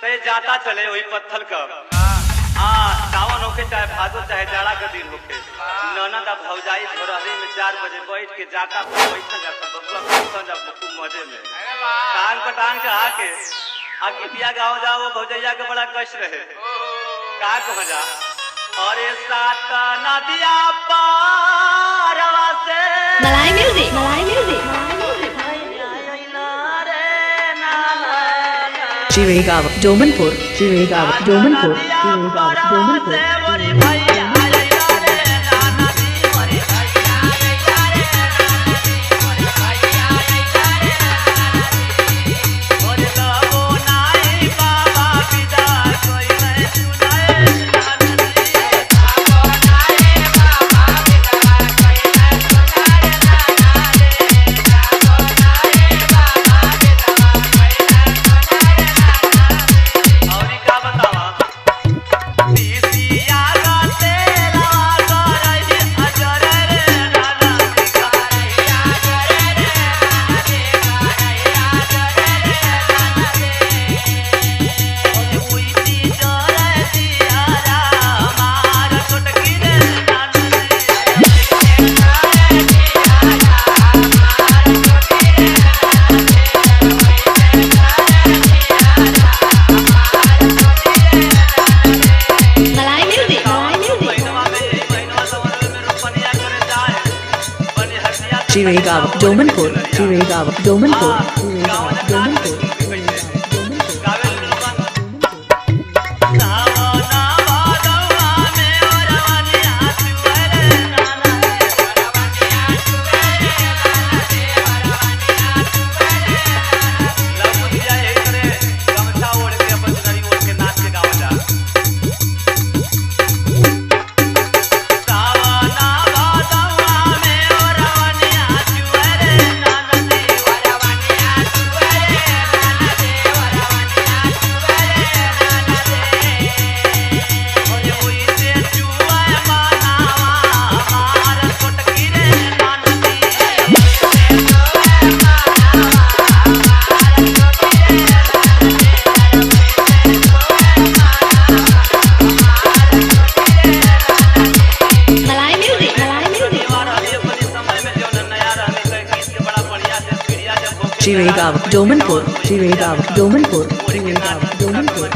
ते जाता चले वही पत्थल का सावन होके चाहे भादो चाहे जाड़ा का दिन होके ननद अब भौजाई भोरहरी में 4 बजे बैठ के जाता बैठा जाता बबुआ बैठा जा खूब मजे में टांग पर टांग चढ़ा के आ गीतिया गाओ जाओ भौजैया के बड़ा कष्ट रहे का कह जा अरे सात नदिया पारवा से मलाई music Chirigava, Domanpur, Chirigava, Domanpur, Chirigava, Domanpur. Chirigava, Domanpur, Chirigava, Domanpur, Chirigava, Domanpur. Chirigava, Domanpur, Chirigava, Domanpur, Chirigava, Domanpur.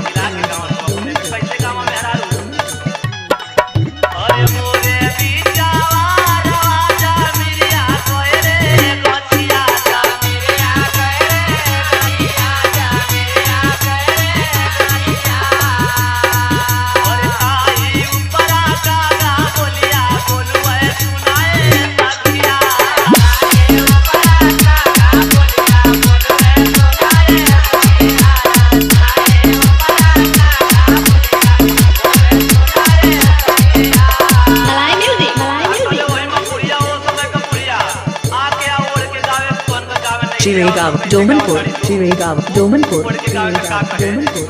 Chirigava, Domanpur, Chirigava, Domanpur, Chirigava, Domanpur.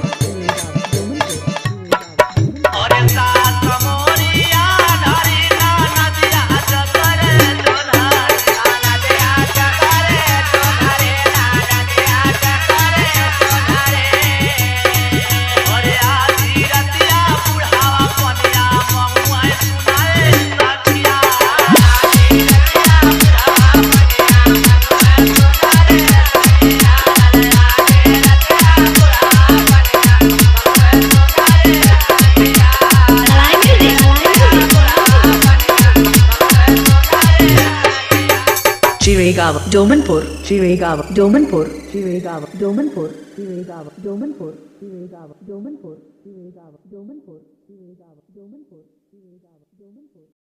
Chirigava, Domanpur, Chirigava, Domanpur, Chirigava, Domanpur, Chirigava, Domanpur, Chirigava, Domanpur, Chirigava, Domanpur, Chirigava, Domanpur, Chirigava, Domanpur.